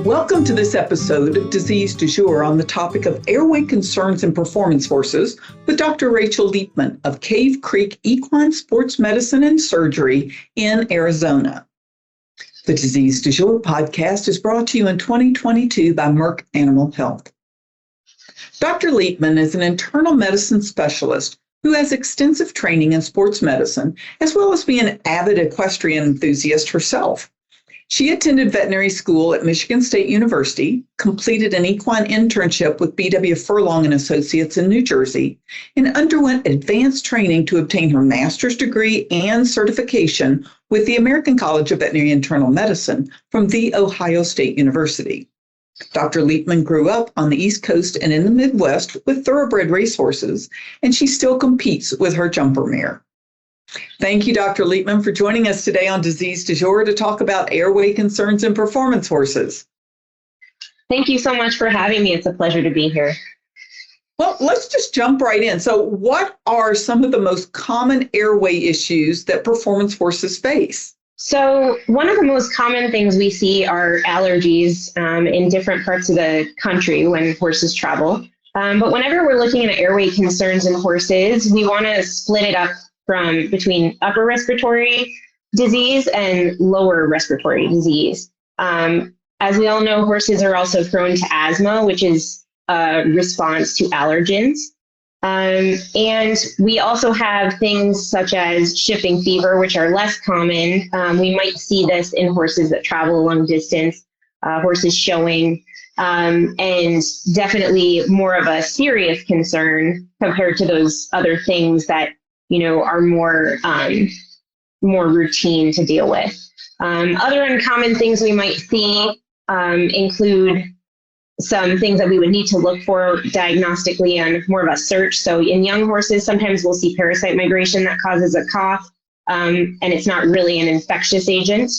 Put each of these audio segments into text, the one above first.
Welcome to this episode of Disease Du Jour on the topic of airway concerns and performance horses with Dr. Rachel Liepman of Cave Creek Equine Sports Medicine and Surgery in Arizona. The Disease Du Jour podcast is brought to you in 2022 by Merck Animal Health. Dr. Liepman is an internal medicine specialist who has extensive training in sports medicine, as well as being an avid equestrian enthusiast herself. She attended veterinary school at Michigan State University, completed an equine internship with B.W. Furlong and Associates in New Jersey, and underwent advanced training to obtain her master's degree and certification with the American College of Veterinary Internal Medicine from The Ohio State University. Dr. Liepman grew up on the East Coast and in the Midwest with thoroughbred racehorses, and she still competes with her jumper mare. Thank you, Dr. Liepman, for joining us today on Disease Du Jour to talk about airway concerns in performance horses. Thank you so much for having me. It's a pleasure to be here. Well, let's just jump right in. So what are some of the most common airway issues that performance horses face? So one of the most common things we see are allergies in different parts of the country when horses travel. But whenever we're looking at airway concerns in horses, we want to split it up between upper respiratory disease and lower respiratory disease. As we all know, horses are also prone to asthma, which is a response to allergens. And we also have things such as shifting fever, which are less common. We might see this in horses that travel a long distance, horses showing, and definitely more of a serious concern compared to those other things that are more routine to deal with. Other uncommon things we might see include some things that we would need to look for diagnostically on more of a search. So in young horses, sometimes we'll see parasite migration that causes a cough, and it's not really an infectious agent.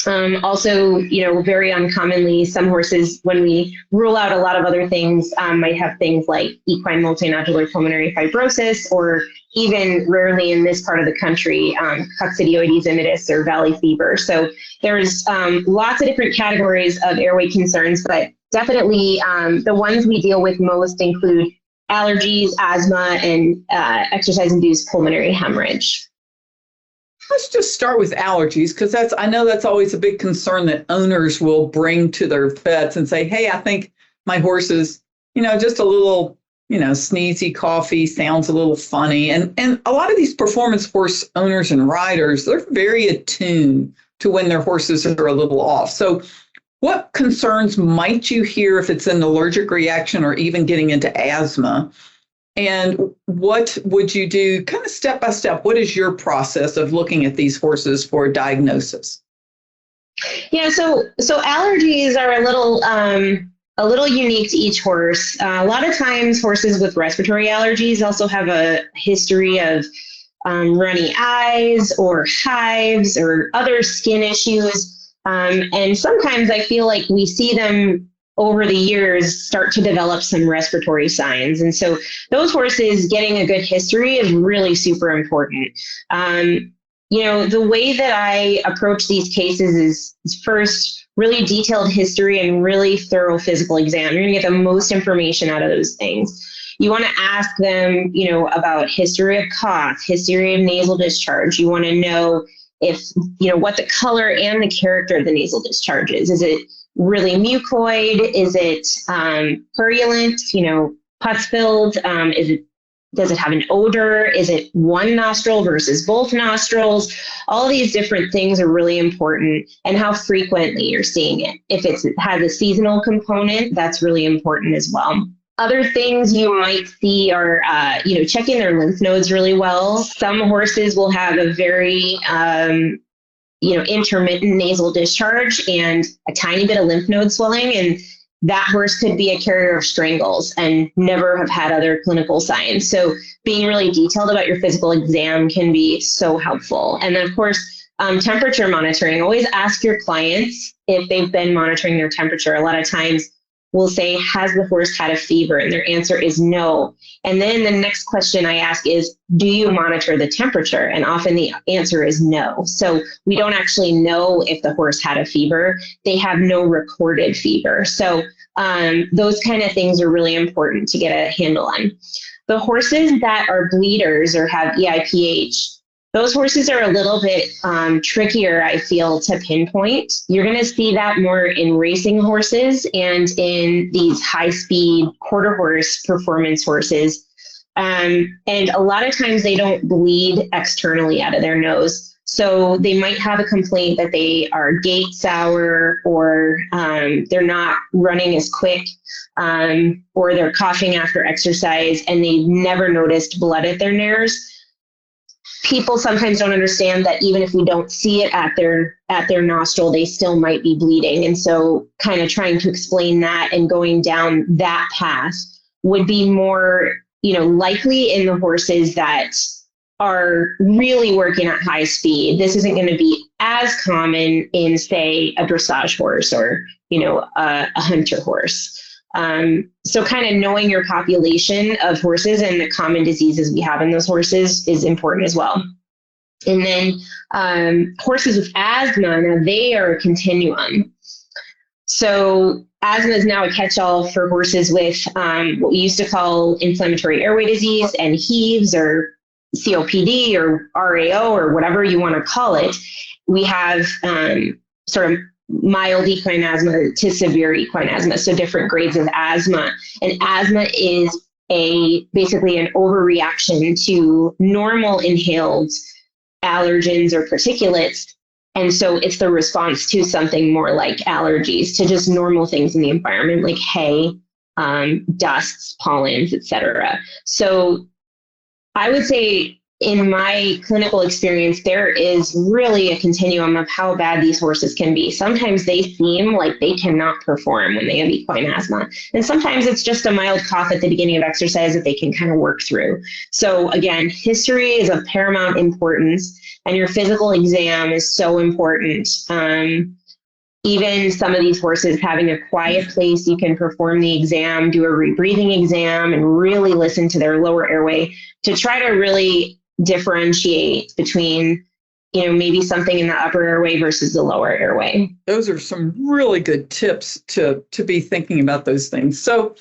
Also, very uncommonly, some horses, when we rule out a lot of other things, might have things like equine multinodular pulmonary fibrosis, or even rarely in this part of the country, coccidioides immitis or valley fever. So there's lots of different categories of airway concerns, but definitely the ones we deal with most include allergies, asthma, and exercise-induced pulmonary hemorrhage. Let's just start with allergies, because I know that's always a big concern that owners will bring to their vets and say, hey, I think my horse is, just a little, sneezy, coughy, sounds a little funny. And a lot of these performance horse owners and riders, they're very attuned to when their horses are a little off. So what concerns might you hear if it's an allergic reaction or even getting into asthma? And what would you do kind of step by step? What is your process of looking at these horses for a diagnosis? Yeah, so allergies are a little unique to each horse. A lot of times horses with respiratory allergies also have a history of runny eyes or hives or other skin issues. And sometimes I feel like we see them over the years start to develop some respiratory signs. And so those horses getting a good history is really super important. The way that I approach these cases is first really detailed history and really thorough physical exam. You're gonna get the most information out of those things. You wanna ask them, about history of cough, history of nasal discharge. You wanna know if, what the color and the character of the nasal discharge is. Is it really mucoid? Is it purulent, pus-filled? Does it have an odor? Is it one nostril versus both nostrils? All these different things are really important, and how frequently you're seeing it. If it has a seasonal component, that's really important as well. Other things you might see are, checking their lymph nodes really well. Some horses will have a very intermittent nasal discharge and a tiny bit of lymph node swelling, and that horse could be a carrier of strangles and never have had other clinical signs. So being really detailed about your physical exam can be so helpful. And then, of course, temperature monitoring. Always ask your clients if they've been monitoring their temperature. A lot of times we'll say, has the horse had a fever? And their answer is no. And then the next question I ask is, do you monitor the temperature? And often the answer is no. So we don't actually know if the horse had a fever. They have no recorded fever. So those kind of things are really important to get a handle on. The horses that are bleeders or have EIPH, those horses are a little bit trickier, I feel, to pinpoint. You're going to see that more in racing horses and in these high-speed quarter horse performance horses. And a lot of times they don't bleed externally out of their nose. So they might have a complaint that they are gait sour, or they're not running as quick, or they're coughing after exercise, and they've never noticed blood at their nares. People sometimes don't understand that even if we don't see it at their nostril, they still might be bleeding. And so kind of trying to explain that and going down that path would be more, likely in the horses that are really working at high speed. This isn't going to be as common in, say, a dressage horse or, a hunter horse. So kind of knowing your population of horses and the common diseases we have in those horses is important as well. And then horses with asthma, now they are a continuum. So asthma is now a catch-all for horses with what we used to call inflammatory airway disease and heaves or COPD or RAO or whatever you want to call it. We have sort of mild equine asthma to severe equine asthma, so different grades of asthma. And asthma is basically an overreaction to normal inhaled allergens or particulates. And so it's the response to something more like allergies, to just normal things in the environment like hay, dusts, pollens, etc. So I would say in my clinical experience, there is really a continuum of how bad these horses can be. Sometimes they seem like they cannot perform when they have equine asthma. And sometimes it's just a mild cough at the beginning of exercise that they can kind of work through. So again, history is of paramount importance, and your physical exam is so important. Even some of these horses having a quiet place, you can perform the exam, do a rebreathing exam, and really listen to their lower airway to try to really differentiate between, maybe something in the upper airway versus the lower airway. Those are some really good tips to be thinking about those things. So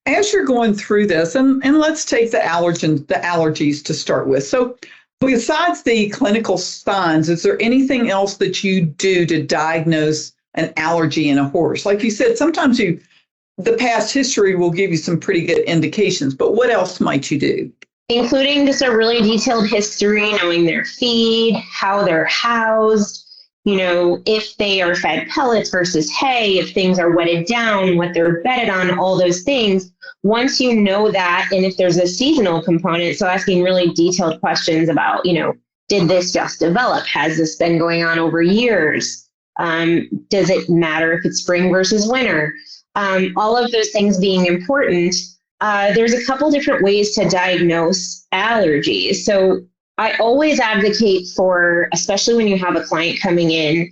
as you're going through this, and let's take the allergies to start with. So besides the clinical signs, is there anything else that you do to diagnose an allergy in a horse? Like you said, sometimes the past history will give you some pretty good indications, but what else might you do? Including just a really detailed history, knowing their feed, how they're housed, if they are fed pellets versus hay, if things are wetted down, what they're bedded on, all those things. Once you know that, and if there's a seasonal component, so asking really detailed questions about, did this just develop? Has this been going on over years? Does it matter if it's spring versus winter? All of those things being important. There's a couple different ways to diagnose allergies. So I always advocate for, especially when you have a client coming in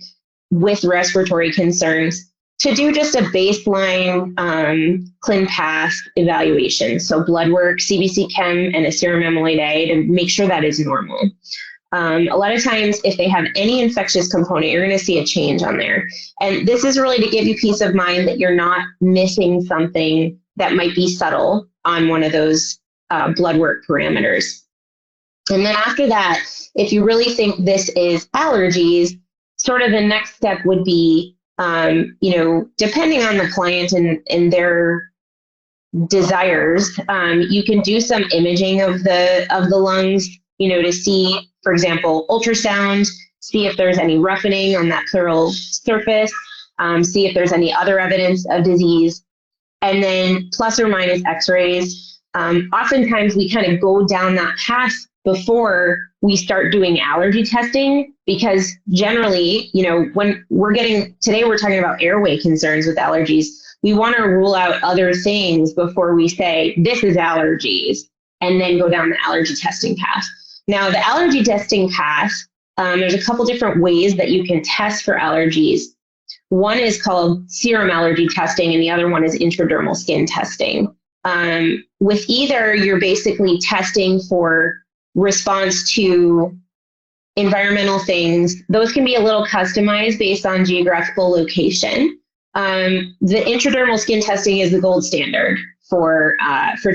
with respiratory concerns, to do just a baseline ClinPath evaluation. So blood work, CBC Chem, and a serum amyloid A to make sure that is normal. A lot of times, if they have any infectious component, you're going to see a change on there. And this is really to give you peace of mind that you're not missing something that might be subtle on one of those blood work parameters. And then after that, if you really think this is allergies, sort of the next step would be, depending on the client and their desires, you can do some imaging of the lungs, to see, for example, ultrasound, see if there's any roughening on that pleural surface, see if there's any other evidence of disease. And then plus or minus x-rays. Oftentimes we kind of go down that path before we start doing allergy testing, because generally, when today we're talking about airway concerns with allergies, we want to rule out other things before we say this is allergies and then go down the allergy testing path. Now, the allergy testing path, there's a couple different ways that you can test for allergies. One is called serum allergy testing, and the other one is intradermal skin testing. With either, you're basically testing for response to environmental things. Those can be a little customized based on geographical location. The intradermal skin testing is the gold standard for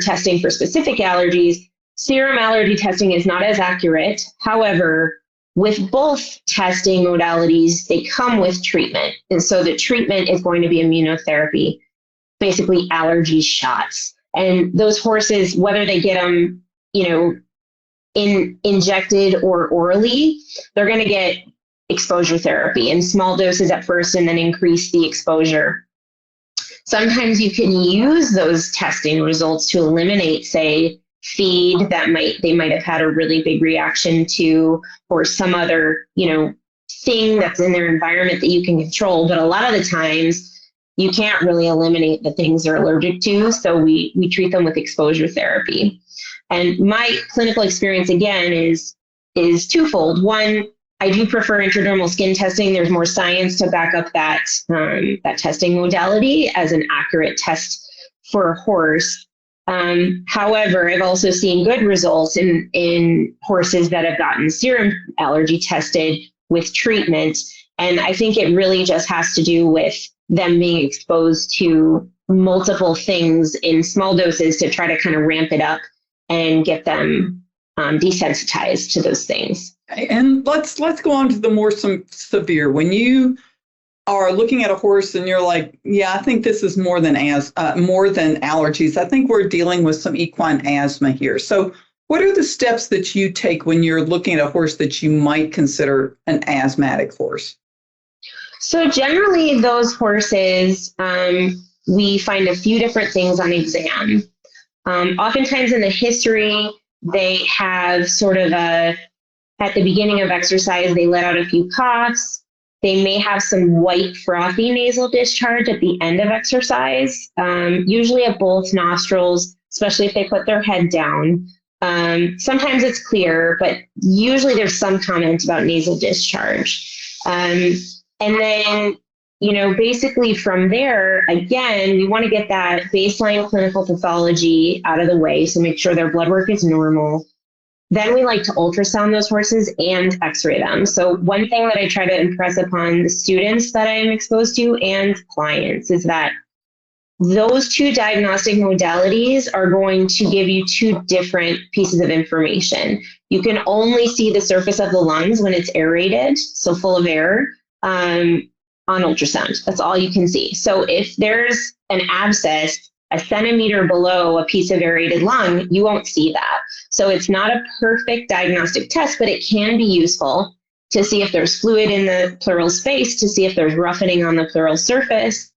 testing for specific allergies. Serum allergy testing is not as accurate. However, with both testing modalities, they come with treatment. And so the treatment is going to be immunotherapy, basically allergy shots. And those horses, whether they get them, injected or orally, they're going to get exposure therapy in small doses at first and then increase the exposure. Sometimes you can use those testing results to eliminate, say, feed that they might have had a really big reaction to, or some other, thing that's in their environment that you can control. But a lot of the times you can't really eliminate the things they're allergic to. So we treat them with exposure therapy. And my clinical experience, again, is twofold. One, I do prefer intradermal skin testing. There's more science to back up that testing modality as an accurate test for a horse. However, I've also seen good results in horses that have gotten serum allergy tested with treatment. And I think it really just has to do with them being exposed to multiple things in small doses to try to kind of ramp it up and get them desensitized to those things. And let's go on to the more severe. When you are looking at a horse and you're like, yeah, I think this is more than allergies. I think we're dealing with some equine asthma here. So what are the steps that you take when you're looking at a horse that you might consider an asthmatic horse? So generally those horses, we find a few different things on exam. Oftentimes in the history, they have sort of at the beginning of exercise, they let out a few coughs. They may have some white frothy nasal discharge at the end of exercise, usually at both nostrils, especially if they put their head down. Sometimes it's clear, but usually there's some comment about nasal discharge. And then, basically from there, again, we want to get that baseline clinical pathology out of the way, so make sure their blood work is normal. Then we like to ultrasound those horses and x-ray them. So one thing that I try to impress upon the students that I'm exposed to and clients is that those two diagnostic modalities are going to give you two different pieces of information. You can only see the surface of the lungs when it's aerated, so full of air, on ultrasound. That's all you can see. So if there's an abscess a centimeter below a piece of aerated lung, you won't see that. So it's not a perfect diagnostic test, but it can be useful to see if there's fluid in the pleural space, to see if there's roughening on the pleural surface.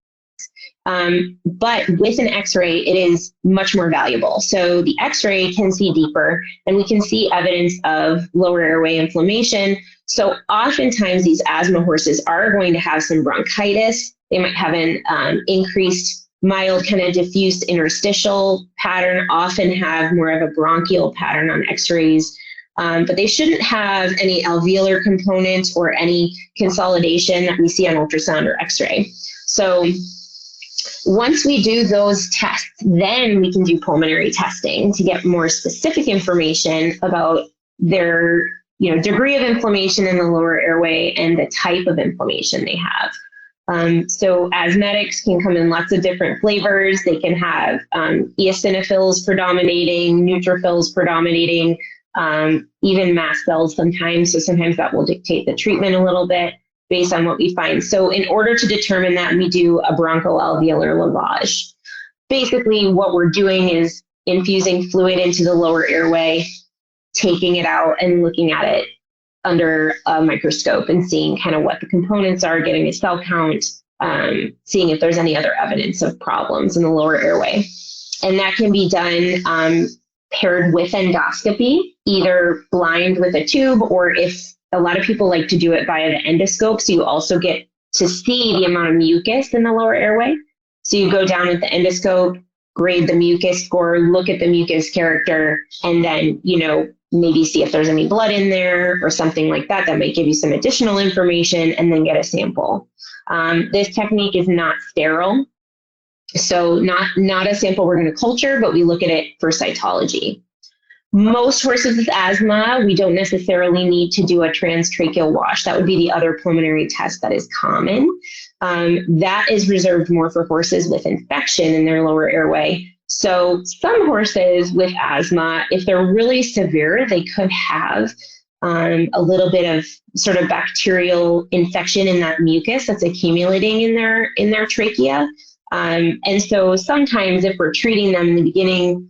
But with an x-ray, it is much more valuable. So the x-ray can see deeper, and we can see evidence of lower airway inflammation. So oftentimes these asthma horses are going to have some bronchitis. They might have an increased mild kind of diffuse interstitial pattern, often have more of a bronchial pattern on x-rays. But they shouldn't have any alveolar component or any consolidation that we see on ultrasound or x-ray. So once we do those tests, then we can do pulmonary testing to get more specific information about their degree of inflammation in the lower airway and the type of inflammation they have. So asthmatics can come in lots of different flavors. They can have eosinophils predominating, neutrophils predominating, even mast cells sometimes. So sometimes that will dictate the treatment a little bit based on what we find. So in order to determine that, we do a bronchoalveolar lavage. Basically, what we're doing is infusing fluid into the lower airway, taking it out and looking at it under a microscope and seeing kind of what the components are, getting a cell count, seeing if there's any other evidence of problems in the lower airway. And that can be done paired with endoscopy, either blind with a tube, or if a lot of people like to do it via the endoscope, so you also get to see the amount of mucus in the lower airway. So you go down with the endoscope, grade the mucus score, look at the mucus character, and then, maybe see if there's any blood in there or something like that. That might give you some additional information, and then get a sample. This technique is not sterile. So not a sample we're going to culture, but we look at it for cytology. Most horses with asthma, we don't necessarily need to do a transtracheal wash. That would be the other preliminary test that is common. That is reserved more for horses with infection in their lower airway. So some horses with asthma, if they're really severe, they could have a little bit of sort of bacterial infection in that mucus that's accumulating in their trachea. And so sometimes if we're treating them in the beginning,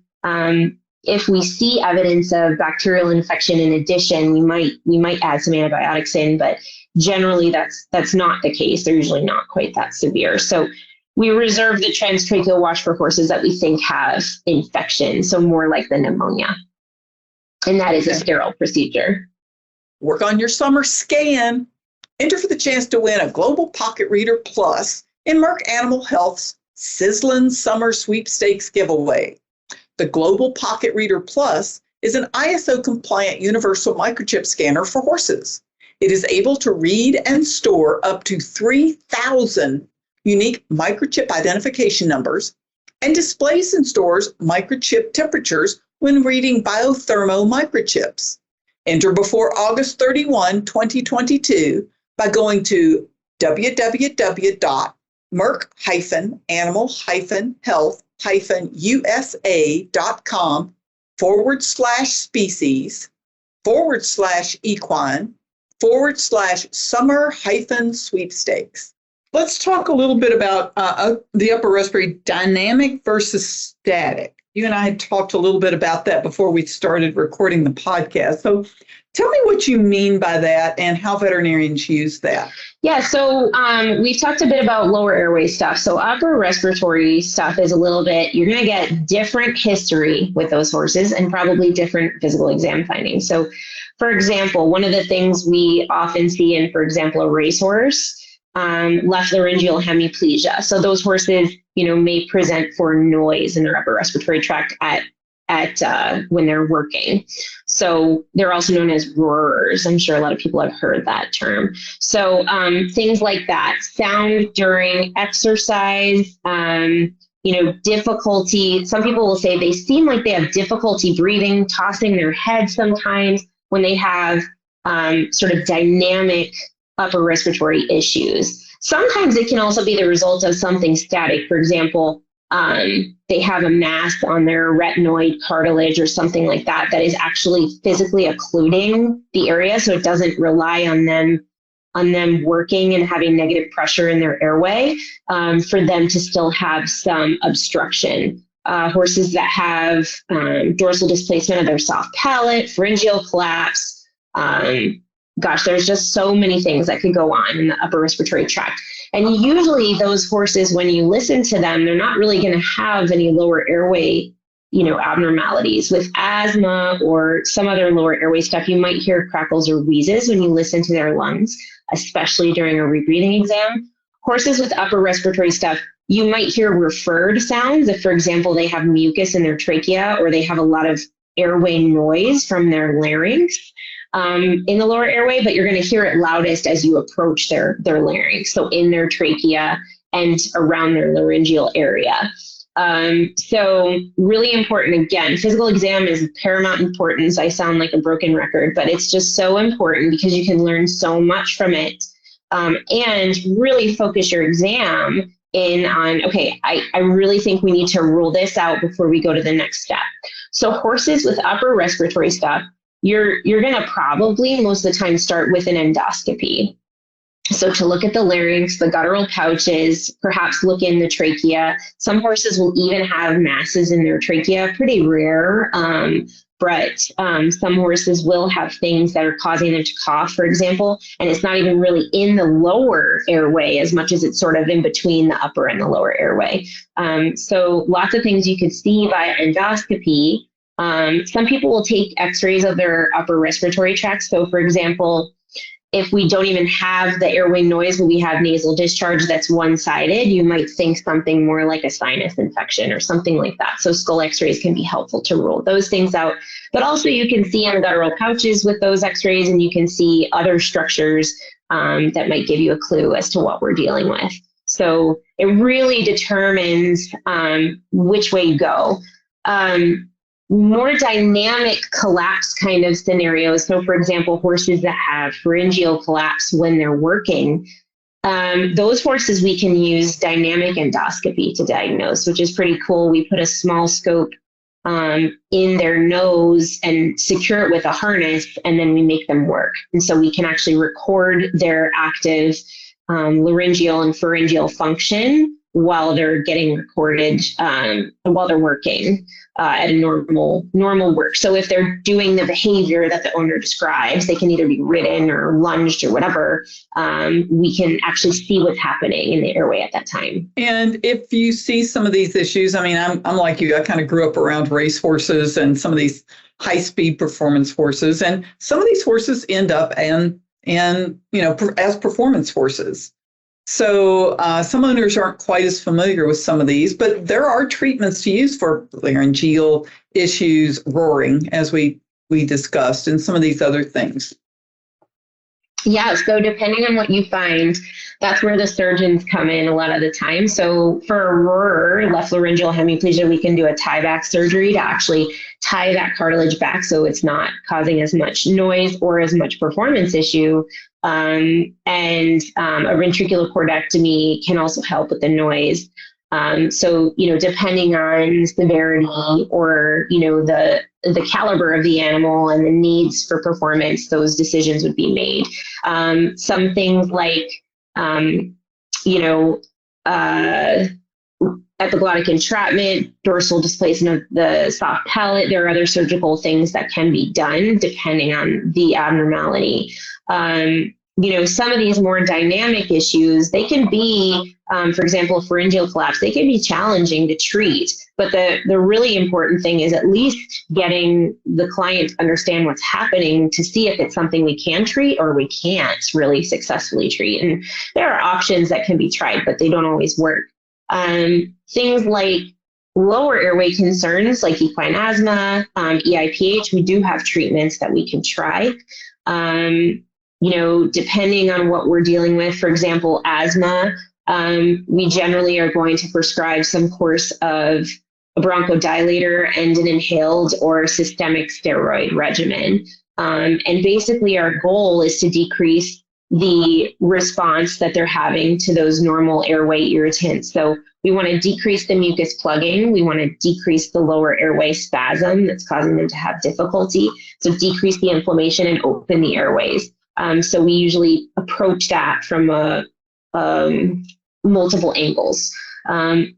if we see evidence of bacterial infection in addition, we might add some antibiotics in, but generally that's not the case. They're usually not quite that severe. So we reserve the transtracheal wash for horses that we think have infection, so more like the pneumonia. And that is a sterile procedure. Work on your summer scan. Enter for the chance to win a Global Pocket Reader Plus in Merck Animal Health's Sizzlin' Summer Sweepstakes giveaway. The Global Pocket Reader Plus is an ISO-compliant universal microchip scanner for horses. It is able to read and store up to 3,000 unique microchip identification numbers and displays and stores microchip temperatures when reading biothermo microchips. Enter before August 31, 2022 by going to www.merck-health-equine/summer-sweepstakes. Let's talk a little bit about the upper respiratory dynamic versus static. You and I had talked a little bit about that before we started recording the podcast. So tell me what you mean by that and how veterinarians use that. Yeah, so we've talked a bit about lower airway stuff. So upper respiratory stuff is a little bit, you're going to get different history with those horses and probably different physical exam findings. So for example, one of the things we often see in, for example, a racehorse, left laryngeal hemiplegia. So those horses, may present for noise in their upper respiratory tract at when they're working. So they're also known as roarers. I'm sure a lot of people have heard that term. So things like that, sound during exercise, difficulty. Some people will say they seem like they have difficulty breathing, tossing their head sometimes when they have sort of dynamic upper respiratory issues. Sometimes it can also be the result of something static. For example, they have a mass on their retinoid cartilage or something like that that is actually physically occluding the area, so it doesn't rely on them working and having negative pressure in their airway for them to still have some obstruction. Horses that have dorsal displacement of their soft palate, pharyngeal collapse, there's just so many things that could go on in the upper respiratory tract. And usually those horses, when you listen to them, they're not really going to have any lower airway, abnormalities. With asthma or some other lower airway stuff, you might hear crackles or wheezes when you listen to their lungs, especially during a rebreathing exam. Horses with upper respiratory stuff, you might hear referred sounds if, for example, they have mucus in their trachea or they have a lot of airway noise from their larynx. In the lower airway, but you're going to hear it loudest as you approach their larynx, so in their trachea and around their laryngeal area. So really important. Again, physical exam is paramount importance. I sound like a broken record, but it's just so important because you can learn so much from it, and really focus your exam in on, okay, I really think we need to rule this out before we go to the next step. So horses with upper respiratory stuff, you're going to probably most of the time start with an endoscopy. So to look at the larynx, the guttural pouches, perhaps look in the trachea. Some horses will even have masses in their trachea, pretty rare, but some horses will have things that are causing them to cough, for example, and it's not even really in the lower airway as much as it's sort of in between the upper and the lower airway. So lots of things you could see via endoscopy. Some people will take x-rays of their upper respiratory tract. So for example, if we don't even have the airway noise, but we have nasal discharge that's one-sided, you might think something more like a sinus infection or something like that. So skull x-rays can be helpful to rule those things out. But also you can see in guttural pouches with those x-rays, and you can see other structures that might give you a clue as to what we're dealing with. So it really determines which way you go. More dynamic collapse kind of scenarios. So for example, horses that have pharyngeal collapse when they're working, those horses we can use dynamic endoscopy to diagnose, which is pretty cool. We put a small scope in their nose and secure it with a harness, and then we make them work. And so we can actually record their active laryngeal and pharyngeal function while they're getting recorded, while they're working at a normal work. So if they're doing the behavior that the owner describes, they can either be ridden or lunged or whatever. We can actually see what's happening in the airway at that time. And if you see some of these issues, I mean, I'm like you, I kind of grew up around race horses and some of these high-speed performance horses, and some of these horses end up and as performance horses. So some owners aren't quite as familiar with some of these, but there are treatments to use for laryngeal issues, roaring, as we discussed, and some of these other things. Yeah, so depending on what you find, that's where the surgeons come in a lot of the time. So for a roarer, left laryngeal hemiplegia, we can do a tie-back surgery to actually tie that cartilage back so it's not causing as much noise or as much performance issue. And a ventricular cordectomy can also help with the noise. So, depending on severity or, the caliber of the animal and the needs for performance, those decisions would be made. Some things like, epiglottic entrapment, dorsal displacement of the soft palate. There are other surgical things that can be done depending on the abnormality. Some of these more dynamic issues, they can be, for example, pharyngeal collapse, they can be challenging to treat. But the really important thing is at least getting the client to understand what's happening to see if it's something we can treat or we can't really successfully treat. And there are options that can be tried, but they don't always work. Things like lower airway concerns like equine asthma, EIPH, we do have treatments that we can try. Depending on what we're dealing with, for example, asthma, we generally are going to prescribe some course of a bronchodilator and an inhaled or systemic steroid regimen. And basically our goal is to decrease the response that they're having to those normal airway irritants. So we want to decrease the mucus plugging. We want to decrease the lower airway spasm that's causing them to have difficulty. So decrease the inflammation and open the airways. So we usually approach that from multiple angles.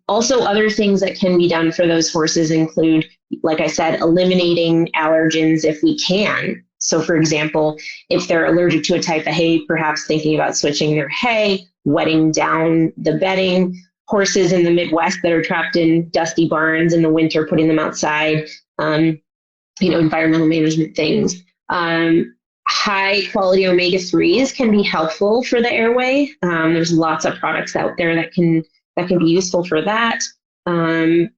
Also, other things that can be done for those horses include, like I said, eliminating allergens if we can. So for example, if they're allergic to a type of hay, perhaps thinking about switching their hay, wetting down the bedding. Horses in the Midwest that are trapped in dusty barns in the winter, putting them outside, environmental management things. High quality omega-3s can be helpful for the airway. There's lots of products out there that can be useful for that. The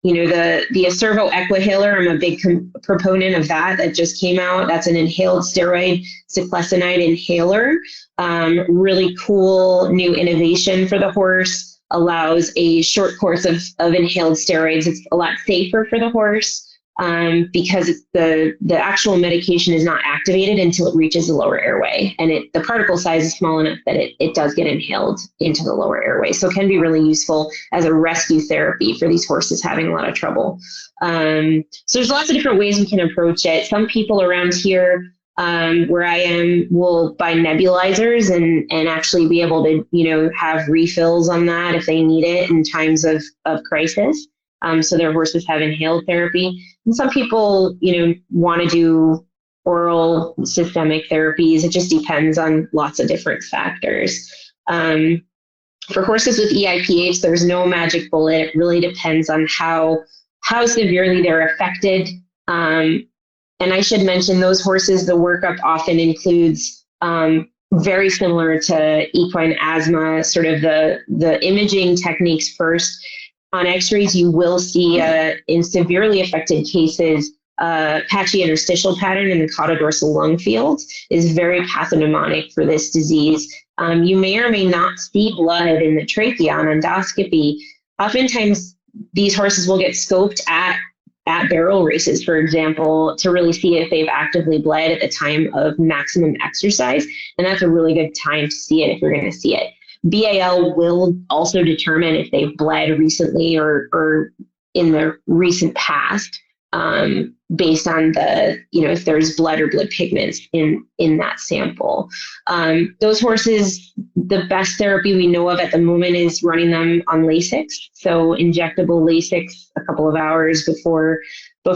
Acervo Equihaler, I'm a big proponent of that. That just came out. That's an inhaled steroid cyclesinide inhaler. Really cool new innovation for the horse. Allows a short course of inhaled steroids. It's a lot safer for the horse because the actual medication is not activated until it reaches the lower airway. And the particle size is small enough that it does get inhaled into the lower airway. So it can be really useful as a rescue therapy for these horses having a lot of trouble. So there's lots of different ways we can approach it. Some people around here where I am will buy nebulizers and actually be able to, have refills on that if they need it in times of crisis. So their horses have inhaled therapy. And some people, want to do oral systemic therapies. It just depends on lots of different factors. For horses with EIPH, there's no magic bullet. It really depends on how severely they're affected. And I should mention those horses, the workup often includes very similar to equine asthma, sort of the imaging techniques first. On x-rays, you will see in severely affected cases, patchy interstitial pattern in the caudodorsal lung field is very pathognomonic for this disease. You may or may not see blood in the trachea on endoscopy. Oftentimes, these horses will get scoped at barrel races, for example, to really see if they've actively bled at the time of maximum exercise. And that's a really good time to see it if you're going to see it. BAL will also determine if they've bled recently or in the recent past, based on if there's blood or blood pigments in that sample. Those horses, the best therapy we know of at the moment is running them on Lasix. So injectable Lasix a couple of hours before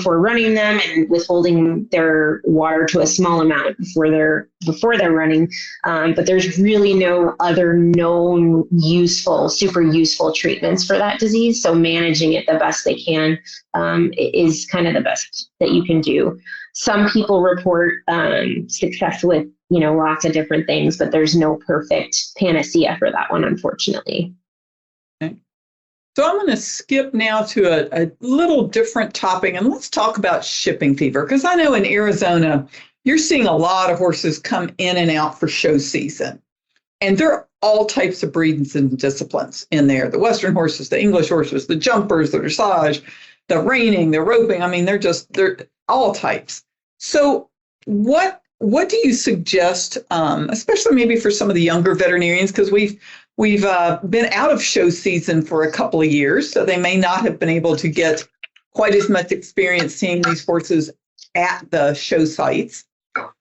running them, and withholding their water to a small amount before they're running. But there's really no other known super useful treatments for that disease. So managing it the best they can is kind of the best that you can do. Some people report success with lots of different things, but there's no perfect panacea for that one, unfortunately. Okay. So I'm going to skip now to a little different topic, and let's talk about shipping fever, because I know in Arizona, you're seeing a lot of horses come in and out for show season. And there are all types of breeds and disciplines in there. The Western horses, the English horses, the jumpers, the dressage, the reining, the roping. I mean, they're all types. So what do you suggest, especially maybe for some of the younger veterinarians, because we've been out of show season for a couple of years, so they may not have been able to get quite as much experience seeing these horses at the show sites.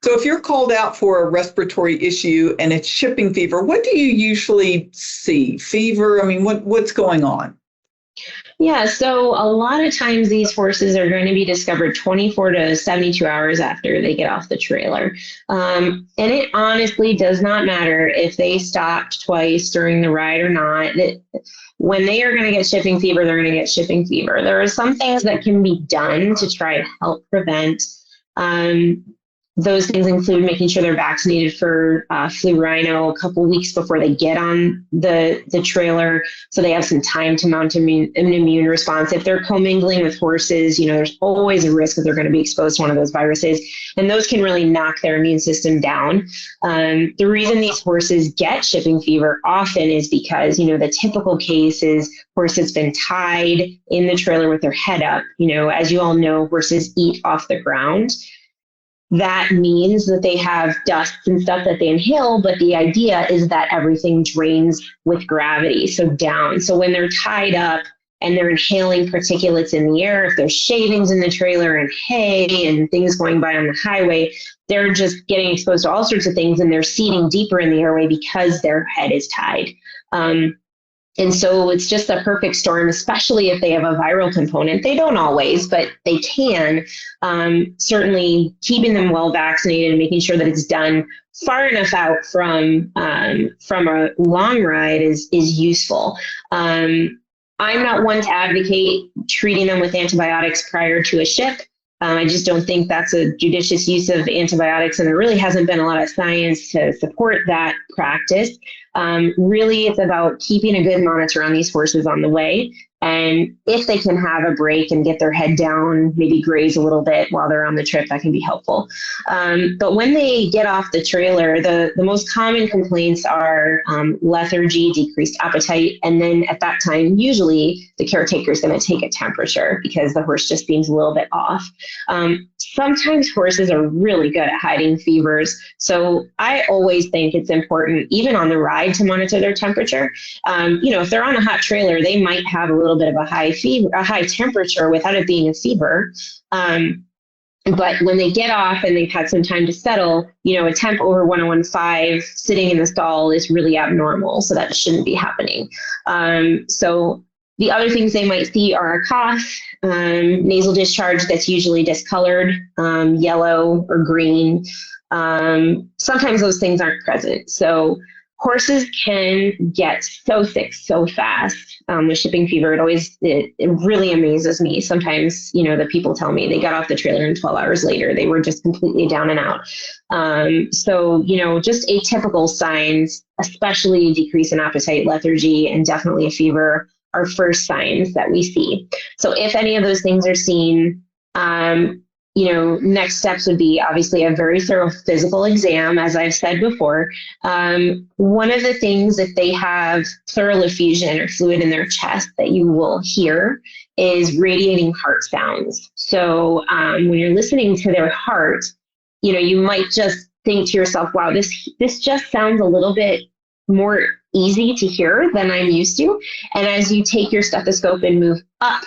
So if you're called out for a respiratory issue and it's shipping fever, what do you usually see? Fever? I mean, what's going on? Yeah, so a lot of times these horses are going to be discovered 24 to 72 hours after they get off the trailer. And it honestly does not matter if they stopped twice during the ride or not. When they are going to get shipping fever, they're going to get shipping fever. There are some things that can be done to try to help prevent. Those things include making sure they're vaccinated for flu rhino a couple weeks before they get on the trailer, so they have some time to mount an immune response. If they're commingling with horses, there's always a risk that they're going to be exposed to one of those viruses, and those can really knock their immune system down. The reason these horses get shipping fever often is because, the typical case is horse that's been tied in the trailer with their head up. As you all know, horses eat off the ground. That means that they have dust and stuff that they inhale, but the idea is that everything drains with gravity, so down. So when they're tied up and they're inhaling particulates in the air, if there's shavings in the trailer and hay and things going by on the highway, they're just getting exposed to all sorts of things, and they're seeding deeper in the airway because their head is tied. And so it's just a perfect storm, especially if they have a viral component. They don't always, but they can. Certainly keeping them well vaccinated and making sure that it's done far enough out from a long ride is useful. I'm not one to advocate treating them with antibiotics prior to a ship. I just don't think that's a judicious use of antibiotics, and there really hasn't been a lot of science to support that practice. Really, it's about keeping a good monitor on these horses on the way. And if they can have a break and get their head down, maybe graze a little bit while they're on the trip, that can be helpful. But when they get off the trailer, the most common complaints are lethargy, decreased appetite. And then at that time, usually the caretaker is going to take a temperature because the horse just seems a little bit off. Sometimes horses are really good at hiding fevers. So I always think it's important, even on the ride, to monitor their temperature. If they're on a hot trailer, they might have a little bit of a high temperature without it being a fever. But when they get off and they've had some time to settle, a temp over 101.5 sitting in the stall is really abnormal. So that shouldn't be happening. So the other things they might see are a cough, nasal discharge that's usually discolored, yellow or green. Sometimes those things aren't present. So horses can get so sick so fast with shipping fever. It really amazes me. Sometimes, the people tell me they got off the trailer and 12 hours later, they were just completely down and out. So, just atypical signs, especially decrease in appetite, lethargy, and definitely a fever are first signs that we see. So if any of those things are seen, next steps would be obviously a very thorough physical exam, as I've said before. One of the things, if they have pleural effusion or fluid in their chest, that you will hear is radiating heart sounds. So when you're listening to their heart, you might just think to yourself, wow, this just sounds a little bit more easy to hear than I'm used to. And as you take your stethoscope and move up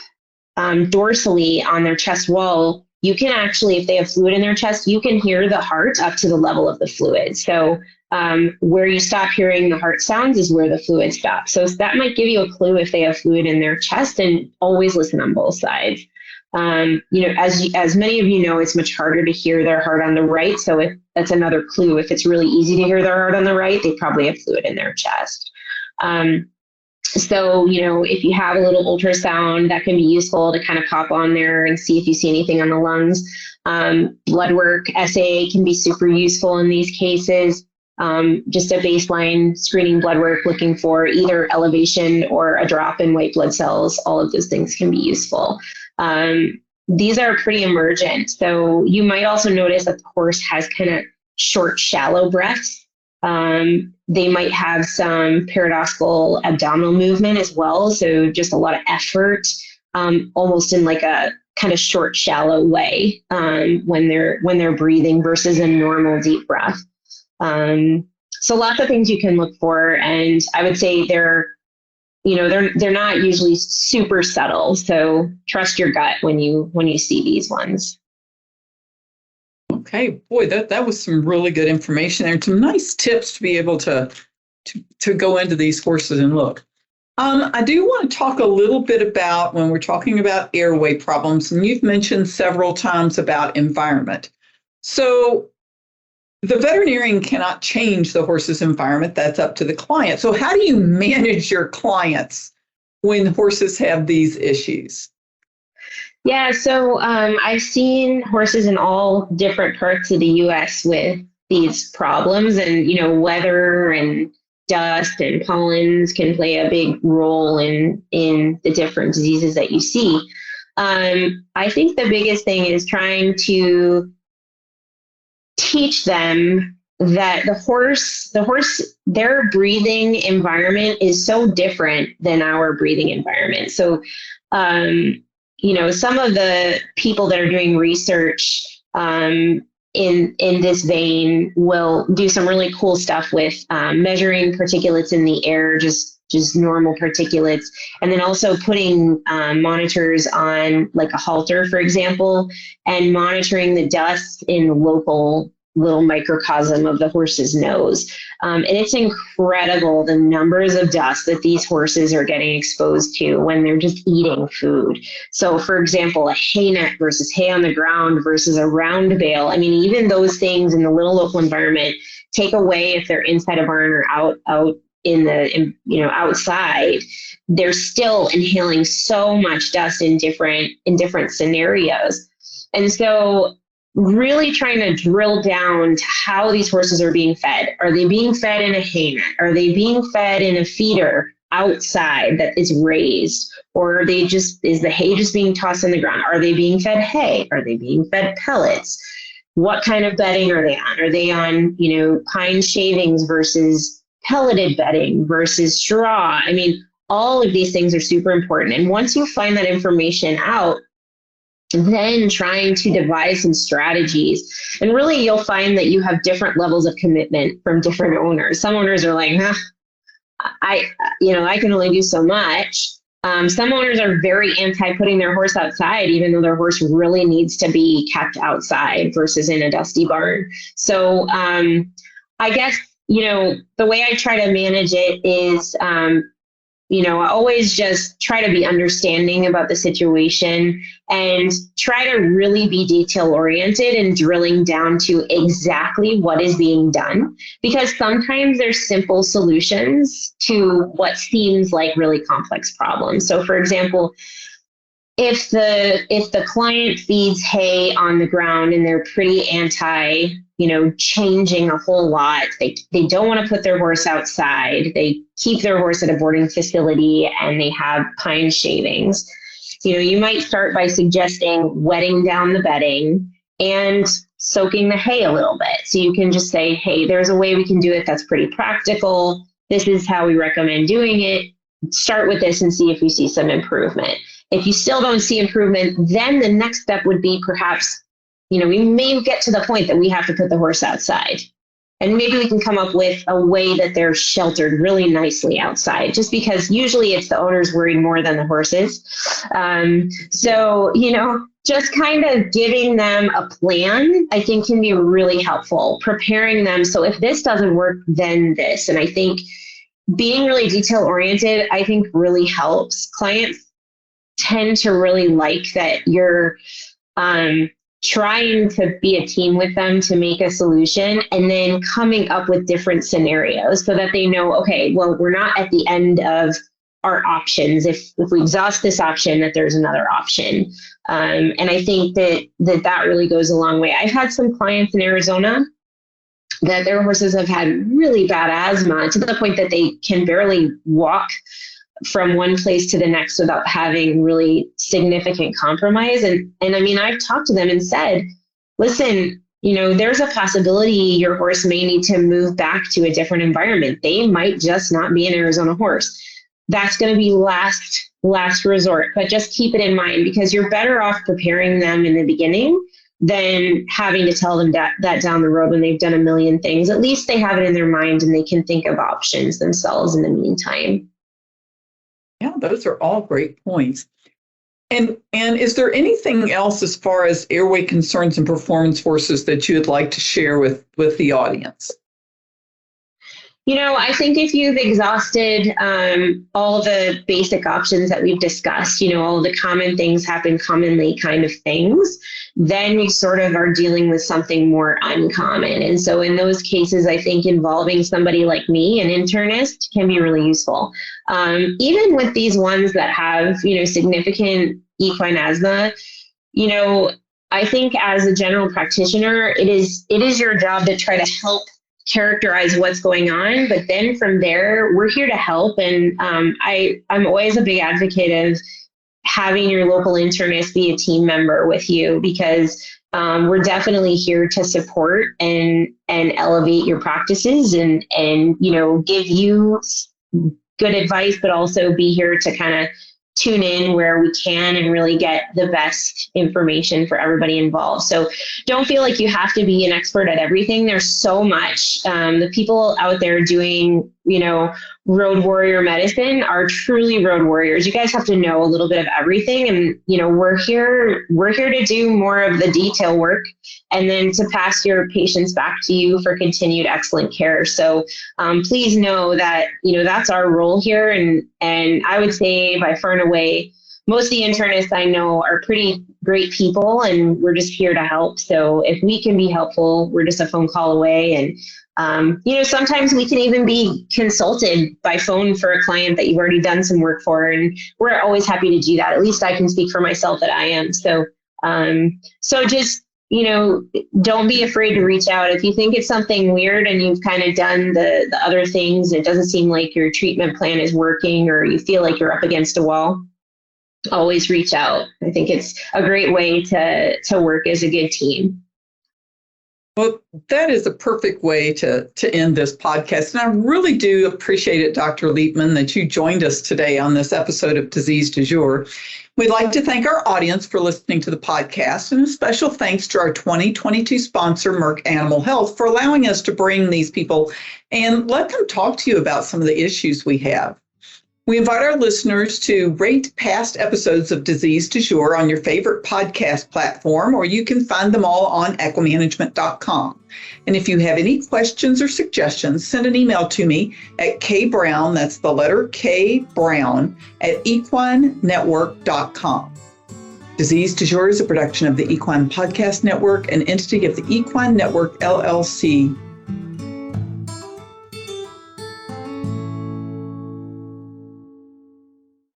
dorsally on their chest wall, you can actually, if they have fluid in their chest, you can hear the heart up to the level of the fluid. So where you stop hearing the heart sounds is where the fluid stops. So that might give you a clue if they have fluid in their chest, and always listen on both sides. As many of you know, it's much harder to hear their heart on the right. So if that's another clue. If it's really easy to hear their heart on the right, they probably have fluid in their chest. So, if you have a little ultrasound, that can be useful to kind of pop on there and see if you see anything on the lungs. Blood work, SAA can be super useful in these cases. Just a baseline screening blood work looking for either elevation or a drop in white blood cells. All of those things can be useful. These are pretty emergent. So you might also notice that the horse has kind of short, shallow breaths. They might have some paradoxical abdominal movement as well. So just a lot of effort, almost in like a kind of short, shallow way when they're breathing versus a normal deep breath. So lots of things you can look for, and I would say they're not usually super subtle. So trust your gut when you see these ones. Okay, boy, that was some really good information there, and some nice tips to be able to go into these horses and look. I do want to talk a little bit about when we're talking about airway problems, and you've mentioned several times about environment. So the veterinarian cannot change the horse's environment. That's up to the client. So how do you manage your clients when horses have these issues? Yeah, so I've seen horses in all different parts of the U.S. with these problems, and weather and dust and pollens can play a big role in the different diseases that you see. I think the biggest thing is trying to teach them that the horse, their breathing environment is so different than our breathing environment. So, some of the people that are doing research in this vein will do some really cool stuff with measuring particulates in the air, just normal particulates, and then also putting monitors on like a halter, for example, and monitoring the dust in local little microcosm of the horse's nose. And it's incredible the numbers of dust that these horses are getting exposed to when they're just eating food. So for example, a hay net versus hay on the ground versus a round bale. I mean, even those things in the little local environment take away if they're inside a barn or out outside, they're still inhaling so much dust in different scenarios. And so really trying to drill down to how these horses are being fed. Are they being fed in a hay net? Are they being fed in a feeder outside that is raised? Or are they is the hay just being tossed on the ground? Are they being fed hay? Are they being fed pellets? What kind of bedding are they on? Are they on, pine shavings versus pelleted bedding versus straw? I mean, all of these things are super important. And once you find that information out, then trying to devise some strategies. And really, you'll find that you have different levels of commitment from different owners. Some owners are like, I can only do so much. Some owners are very anti putting their horse outside, even though their horse really needs to be kept outside versus in a dusty barn. So I guess, the way I try to manage it is, always just try to be understanding about the situation and try to really be detail oriented and drilling down to exactly what is being done. Because sometimes there's simple solutions to what seems like really complex problems. So for example, if the client feeds hay on the ground and they're pretty anti, changing a whole lot, they don't want to put their horse outside. They keep their horse at a boarding facility and they have pine shavings. You might start by suggesting wetting down the bedding and soaking the hay a little bit. So you can just say, hey, there's a way we can do it that's pretty practical. This is how we recommend doing it. Start with this and see if you see some improvement. If you still don't see improvement, then the next step would be perhaps, we may get to the point that we have to put the horse outside. And maybe we can come up with a way that they're sheltered really nicely outside, just because usually it's the owners worried more than the horses. So, just kind of giving them a plan, I think can be really helpful, preparing them. So if this doesn't work, then this. And I think being really detail oriented, I think really helps. Clients tend to really like that you're trying to be a team with them to make a solution and then coming up with different scenarios so that they know, okay, well, we're not at the end of our options. If we exhaust this option, that there's another option. And I think that really goes a long way. I've had some clients in Arizona that their horses have had really bad asthma to the point that they can barely walk from one place to the next without having really significant compromise. And I mean, I've talked to them and said, listen, there's a possibility your horse may need to move back to a different environment. They might just not be an Arizona horse. That's going to be last resort, but just keep it in mind because you're better off preparing them in the beginning than having to tell them that down the road when they've done a million things. At least they have it in their mind and they can think of options themselves in the meantime. Yeah, those are all great points. And is there anything else as far as airway concerns and performance forces that you would like to share with the audience? I think if you've exhausted all the basic options that we've discussed, all the common things happen commonly kind of things, then you sort of are dealing with something more uncommon. And so in those cases, I think involving somebody like me, an internist, can be really useful. Even with these ones that have, significant equine asthma, I think as a general practitioner, it is your job to try to help characterize what's going on, but then from there we're here to help. And I'm always a big advocate of having your local internist be a team member with you because we're definitely here to support and elevate your practices and give you good advice, but also be here to kind of tune in where we can and really get the best information for everybody involved. So don't feel like you have to be an expert at everything. There's so much. The people out there doing, road warrior medicine are truly road warriors. You guys have to know a little bit of everything. And, we're here to do more of the detail work and then to pass your patients back to you for continued excellent care. So please know that, that's our role here. And I would say by far and away, most of the internists I know are pretty great people and we're just here to help. So if we can be helpful, we're just a phone call away. And sometimes we can even be consulted by phone for a client that you've already done some work for. And we're always happy to do that. At least I can speak for myself that I am. So just, don't be afraid to reach out. If you think it's something weird and you've kind of done the other things, it doesn't seem like your treatment plan is working or you feel like you're up against a wall, always reach out. I think it's a great way to work as a good team. Well, that is a perfect way to end this podcast. And I really do appreciate it, Dr. Liepman, that you joined us today on this episode of Disease Du Jour. We'd like to thank our audience for listening to the podcast, and a special thanks to our 2022 sponsor, Merck Animal Health, for allowing us to bring these people and let them talk to you about some of the issues we have. We invite our listeners to rate past episodes of Disease Du Jour on your favorite podcast platform, or you can find them all on equimanagement.com. And if you have any questions or suggestions, send an email to me at kbrown, that's the letter K Brown, at equinenetwork.com. Disease Du Jour is a production of the Equine Podcast Network, an entity of the Equine Network, LLC.